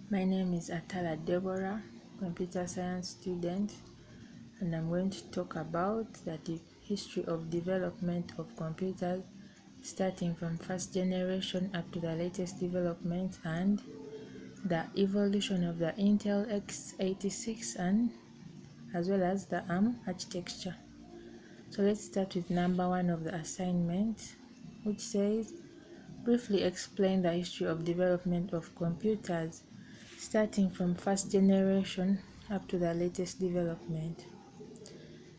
My name is Atala Deborah, computer science student, and I'm going to talk about the history of development of computers starting from first generation up to the latest development and the evolution of the Intel x86 and as well as the ARM architecture. So let's start with number 1 of the assignment, which says briefly explain the history of development of computers starting from first generation up to the latest development.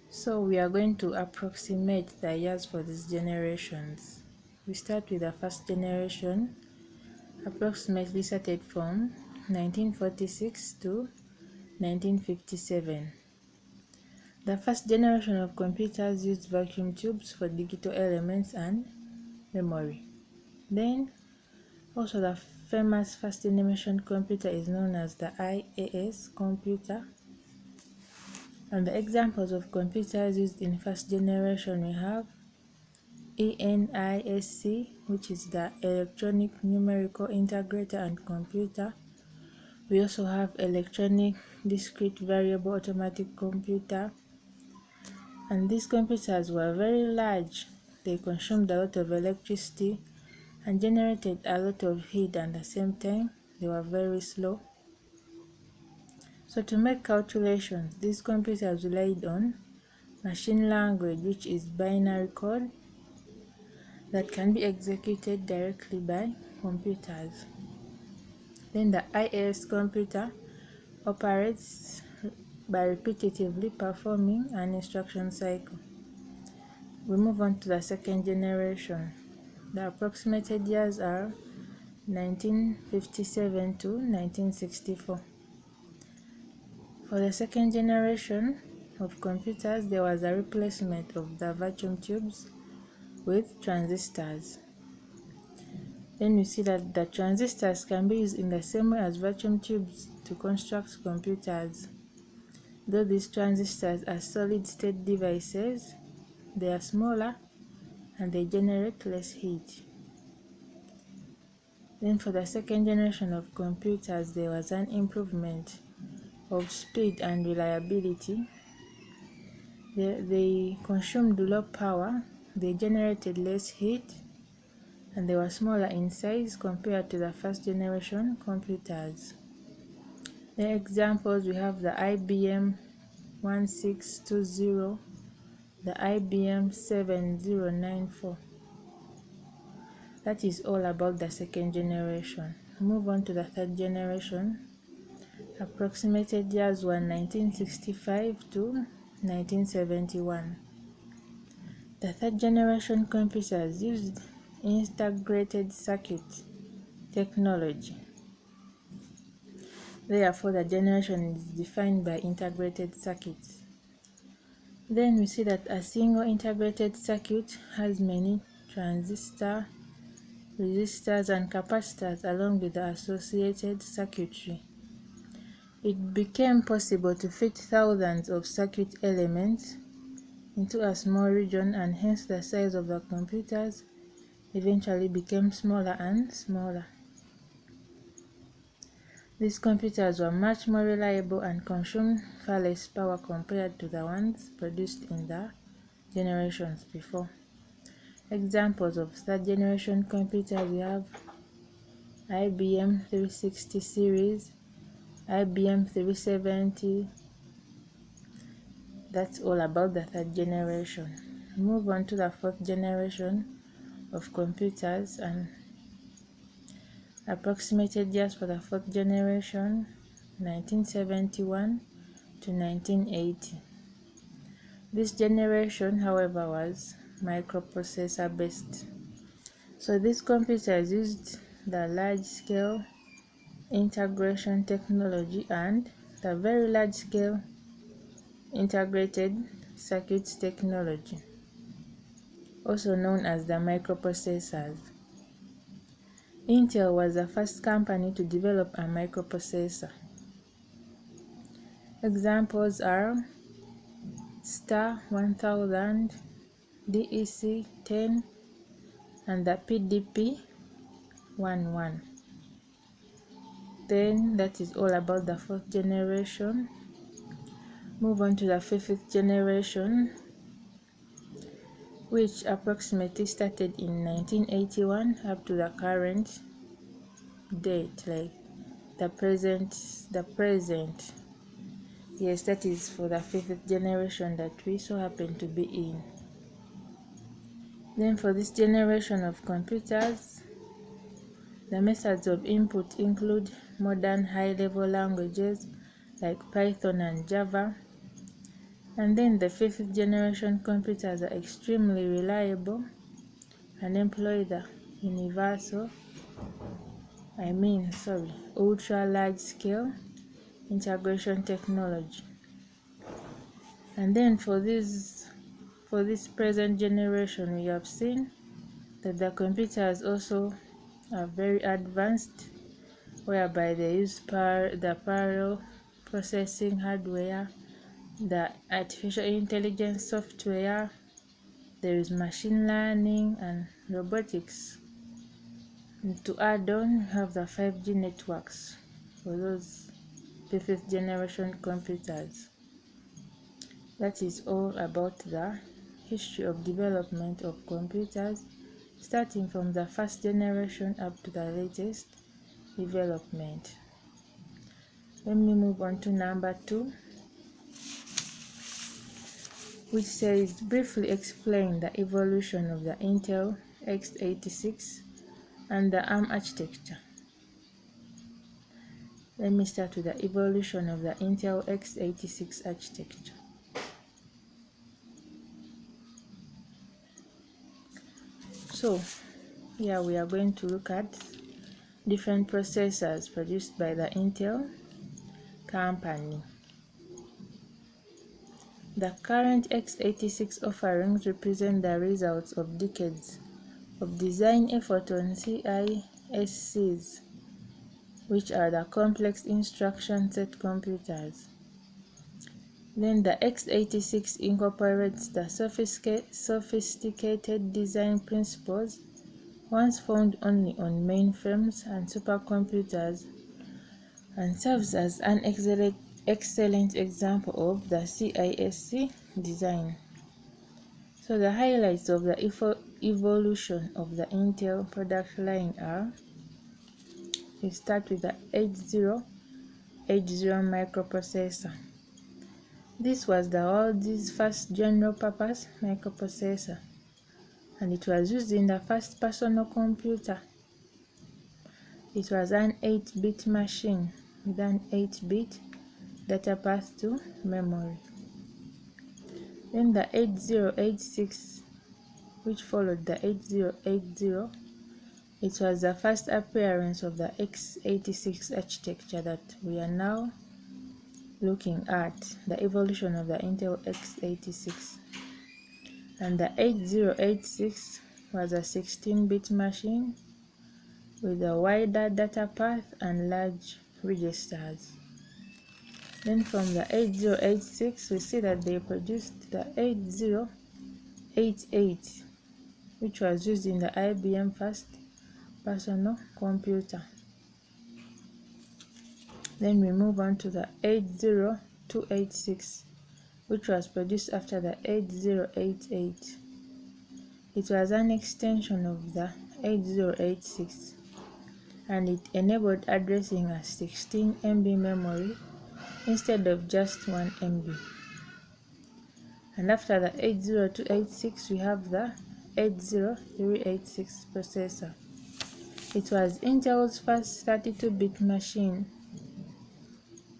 So we are going to approximate the years for these generations. We start with the first generation, approximately started from 1946 to 1957. The first generation of computers used vacuum tubes for digital elements and memory. Then also the famous first generation computer is known as the IAS computer. And the examples of computers used in first generation we have ENISC, which is the Electronic Numerical Integrator and Computer. We also have Electronic Discrete Variable Automatic Computer. And these computers were very large. They consumed a lot of electricity and generated a lot of heat, and at the same time they were very slow. So to make calculations, these computers relied on machine language, which is binary code that can be executed directly by computers. Then the IAS computer operates by repetitively performing an instruction cycle. We move on to the second generation. The approximated years are 1957 to 1964. For the second generation of computers, there was a replacement of the vacuum tubes with transistors. Then you see that the transistors can be used in the same way as vacuum tubes to construct computers. Though these transistors are solid-state devices, they are smaller and they generate less heat. Then for the second generation of computers, there was an improvement of speed and reliability. They consumed low power, they generated less heat, and they were smaller in size compared to the first generation computers. The examples, we have the IBM 1620, the IBM 7094. That is all about the second generation. Move on to the third generation. Approximated years were 1965 to 1971. The third generation computers used integrated circuit technology. Therefore, the generation is defined by integrated circuits. Then we see that a single integrated circuit has many transistors, resistors, and capacitors along with the associated circuitry. It became possible to fit thousands of circuit elements into a small region, and hence the size of the computers eventually became smaller and smaller. These computers were much more reliable and consumed far less power compared to the ones produced in the generations before. Examples of third generation computers, we have IBM 360 series, IBM 370. That's all about the third generation. Move on to the fourth generation of computers, and approximated years for the fourth generation 1971 to 1980. This generation, however, was microprocessor based. So these computers used the large-scale integration technology and the very large-scale integrated circuits technology, also known as the microprocessors. Intel was the first company to develop a microprocessor. Examples are Star 1000, DEC 10, and the PDP 11. Then that is all about the 4th generation. Move on to the 5th generation, which approximately started in 1981 up to the current date, like the present. Yes, that is for the 5th generation that we so happen to be in. Then for this generation of computers, the methods of input include modern high-level languages like Python and Java. And then the 5th generation computers are extremely reliable and employ the ultra large scale integration technology. And then for this present generation, we have seen that the computers also are very advanced, whereby they use the parallel processing hardware, the artificial intelligence software, there is machine learning and robotics. And to add on, we have the 5G networks for those 5th generation computers. That is all about the history of development of computers, starting from the 1st generation up to the latest development. Let me move on to number 2, which says briefly explain the evolution of the Intel x86 and the ARM architecture. Let me start with the evolution of the Intel x86 architecture. So here we are going to look at different processors produced by the Intel company. The current x86 offerings represent the results of decades of design effort on CISCs, which are the complex instruction set computers. Then the x86 incorporates the sophisticated design principles once found only on mainframes and supercomputers, and serves as an excellent example of the CISC design. So the highlights of the evolution of the Intel product line are: we start with the 8080 microprocessor. This was the world's first general-purpose microprocessor, and it was used in the first personal computer. It was an 8-bit machine with an 8-bit data path to memory. Then the 8086, which followed the 8080, it was the first appearance of the x86 architecture that we are now looking at, the evolution of the Intel x86. And the 8086 was a 16-bit machine with a wider data path and large registers. Then from the 8086 we see that they produced the 8088, which was used in the IBM first personal computer. Then we move on to the 80286, which was produced after the 8088. It was an extension of the 8086, and it enabled addressing a 16 MB memory instead of just 1 MB. And after the 80286 we have the 80386 processor. It was Intel's first 32-bit machine,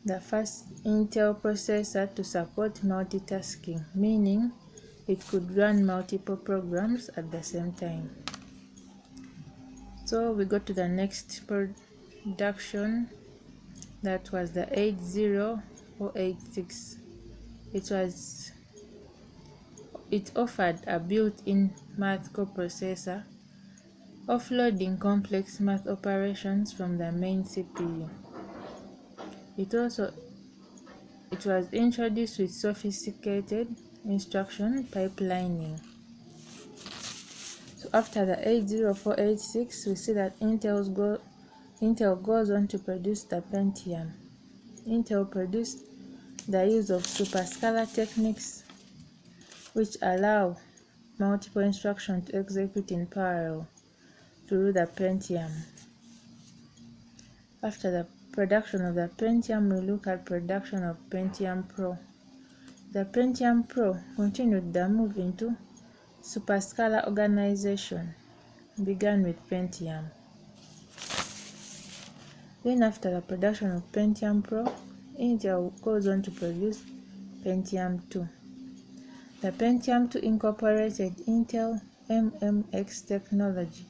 the first Intel processor to support multitasking, meaning it could run multiple programs at the same time. So we go to the next production, that was the 80486. It offered a built-in math coprocessor, offloading complex math operations from the main CPU. It was introduced with sophisticated instruction pipelining. So after the 80486, we see that Intel's Intel goes on to produce the Pentium. Intel produced the use of superscalar techniques, which allow multiple instructions to execute in parallel through the Pentium. After the production of the Pentium, we look at production of Pentium Pro. The Pentium Pro continued the move into superscalar organization, began with Pentium. Then after the production of Pentium Pro, Intel goes on to produce Pentium 2. The Pentium 2 incorporated Intel MMX technology,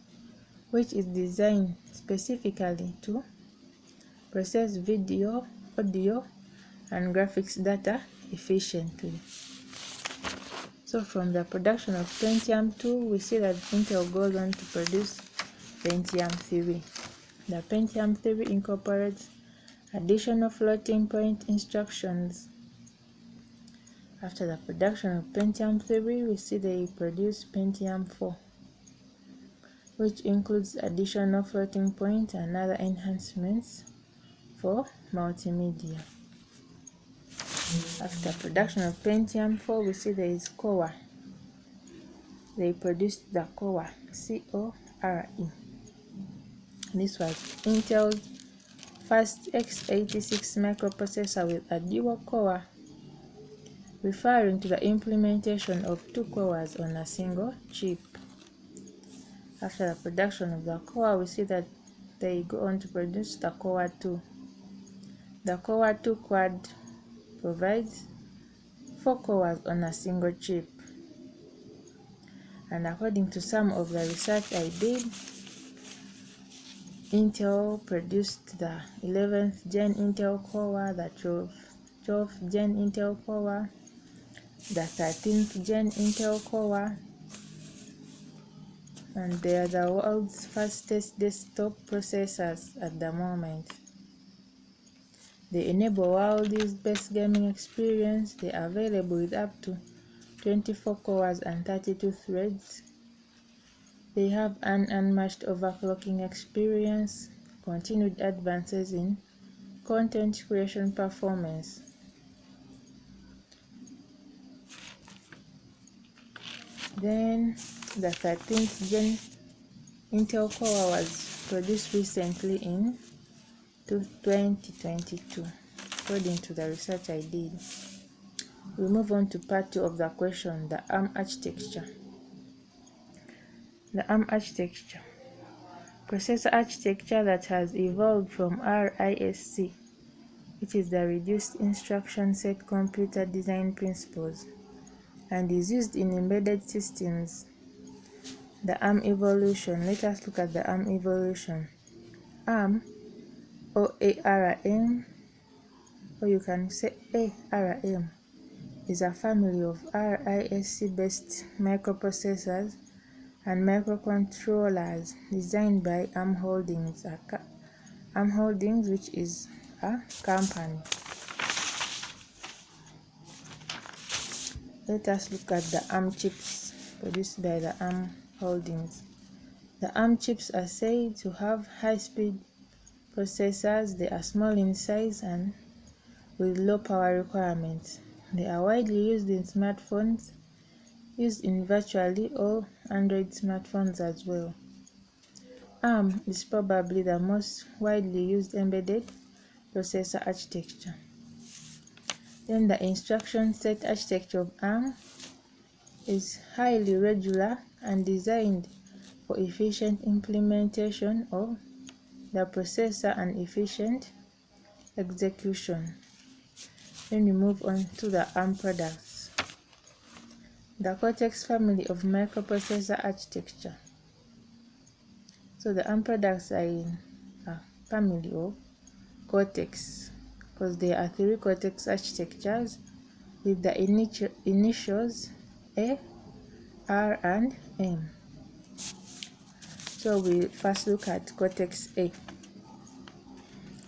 which is designed specifically to process video, audio, and graphics data efficiently. So from the production of Pentium 2, we see that Intel goes on to produce Pentium 3. The Pentium 3 incorporates additional floating point instructions. After the production of Pentium 3, we see they produce Pentium 4, which includes additional floating point and other enhancements for multimedia. After production of Pentium 4, we see there is Core. They produced the Core, C-O-R-E. This was Intel's first x86 microprocessor with a dual core, referring to the implementation of 2 cores on a single chip. After the production of the Core, we see that they go on to produce the Core 2. The Core 2 quad provides 4 cores on a single chip. And according to some of the research I did, Intel produced the 11th gen Intel Core, the 12th gen Intel Core, the 13th gen Intel Core, and they are the world's fastest desktop processors at the moment. They enable world-based gaming experience. They are available with up to 24 cores and 32 threads. They have an unmatched overclocking experience, continued advances in content creation performance. Then the 13th gen Intel Core was produced recently in 2022, according to the research I did. We move on to part 2 of the question, the ARM architecture. The ARM architecture. Processor architecture that has evolved from RISC, which is the Reduced Instruction Set Computer Design Principles, and is used in embedded systems. The ARM evolution. Let us look at the ARM evolution. ARM, or ARM, or you can say ARM, is a family of RISC-based microprocessors and microcontrollers designed by ARM Holdings, ARM Holdings, which is a company. Let us look at the ARM chips produced by the ARM Holdings. The ARM chips are said to have high-speed processors. They are small in size and with low power requirements. They are widely used in smartphones, used in virtually all Android smartphones as well. ARM is probably the most widely used embedded processor architecture. Then the instruction set architecture of ARM is highly regular and designed for efficient implementation of the processor and efficient execution. Then we move on to the ARM products. The Cortex family of microprocessor architecture. So the ARM products are in a family of Cortex, because there are 3 Cortex architectures with the initials A, R, and M. So we first look at Cortex A.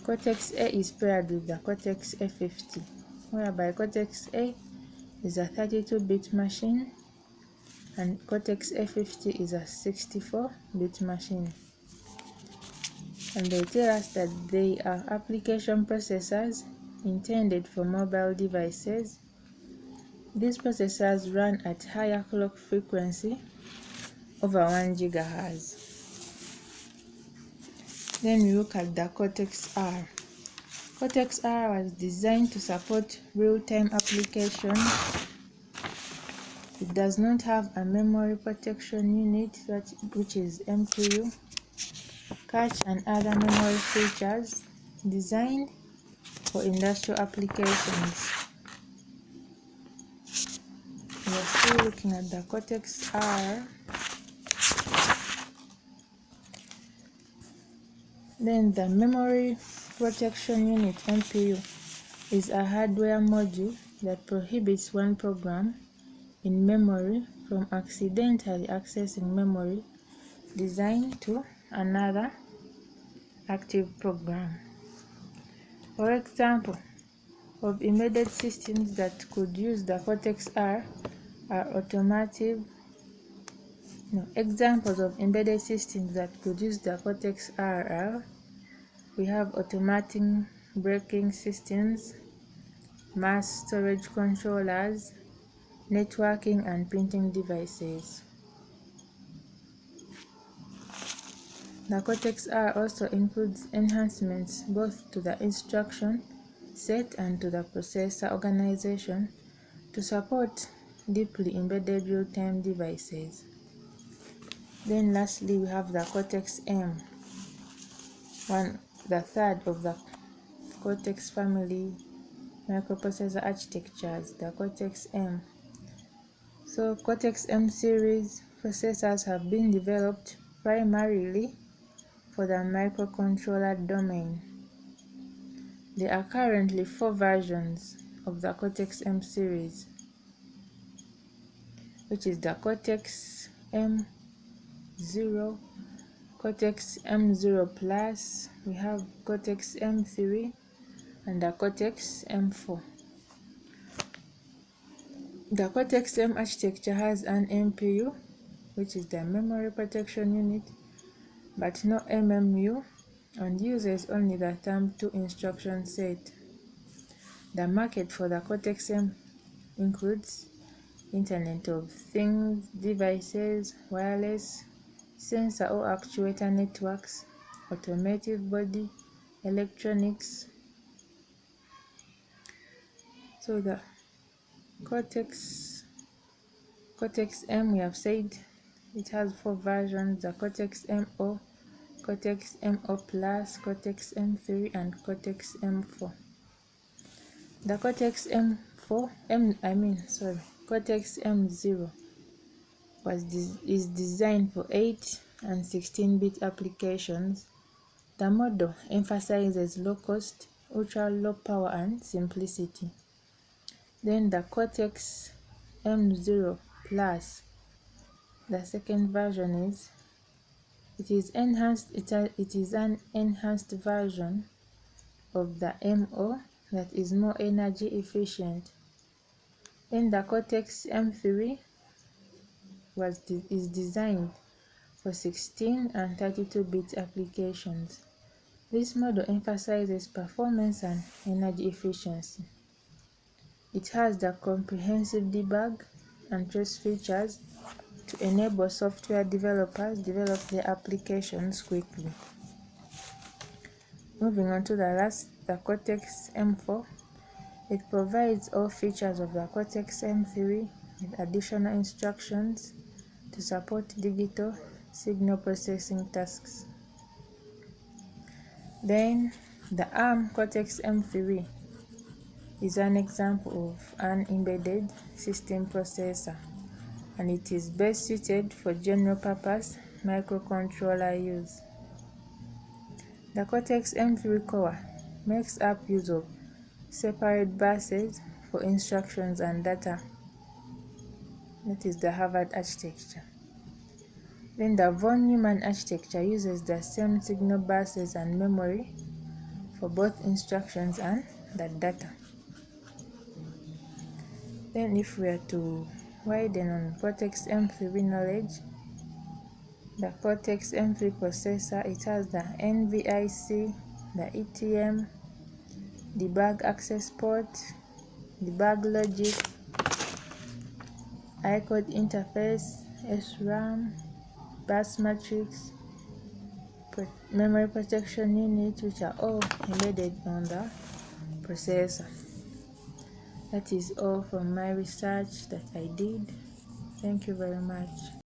Cortex A is paired with the Cortex A50, whereby Cortex A is a 32-bit machine and Cortex A50 is a 64-bit machine. and they tell us that they are application processors intended for mobile devices. These processors run at higher clock frequency over 1 GHz. Then we look at the Cortex-R. Cortex-R was designed to support real-time applications. It does not have a memory protection unit, which is MPU, cache and other memory features designed for industrial applications. We are still looking at the Cortex-R. Then the memory protection unit, MPU, is a hardware module that prohibits one program in memory from accidentally accessing memory designed to another active program. For example, of embedded systems that could use the Cortex-R are examples of embedded systems that could use the Cortex-R are: we have automatic braking systems, mass storage controllers, networking and printing devices. The Cortex-R also includes enhancements both to the instruction set and to the processor organization to support deeply embedded real-time devices. Then lastly, we have the Cortex-M, the third of the Cortex family microprocessor architectures, the Cortex-M. So Cortex-M series processors have been developed primarily for the microcontroller domain. There are currently 4 versions of the Cortex-M series, which is the Cortex-M0, Cortex-M0 Plus, we have Cortex-M3, and the Cortex-M4. The Cortex-M architecture has an MPU, which is the memory protection unit, but no MMU, and uses only the Thumb2 instruction set. The market for the Cortex-M includes Internet of Things devices, wireless, sensor or actuator networks, automotive body, electronics. So the Cortex-M, we have said it has 4 versions: the Cortex-M0, Cortex-M0 Plus, Cortex-M3, and Cortex-M4. The Cortex-M0 is designed for 8 and 16-bit applications. The model emphasizes low cost, ultra low power, and simplicity. Then the Cortex-M0 Plus, the second version it is an enhanced version of the M0 that is more energy efficient. Then the Cortex-M3 is designed for 16 and 32-bit applications. This model emphasizes performance and energy efficiency. It has the comprehensive debug and trace features to enable software developers develop their applications quickly. Moving on to the Cortex-M4, it provides all features of the Cortex-M3 with additional instructions to support digital signal processing tasks. Then the ARM Cortex-M3 is an example of an embedded system processor, and it is best suited for general purpose microcontroller use. The Cortex-M3 core makes up use of separate buses for instructions and data. That is the Harvard architecture. Then the von Neumann architecture uses the same signal buses and memory for both instructions and the data. Then if we are to widen on Cortex-M3 knowledge, the Cortex M3 processor. It has the NVIC, the ETM, debug access port, debug logic, iCode interface, SRAM, bus matrix, memory protection unit, which are all embedded on the processor. That is all from my research that I did. Thank you very much.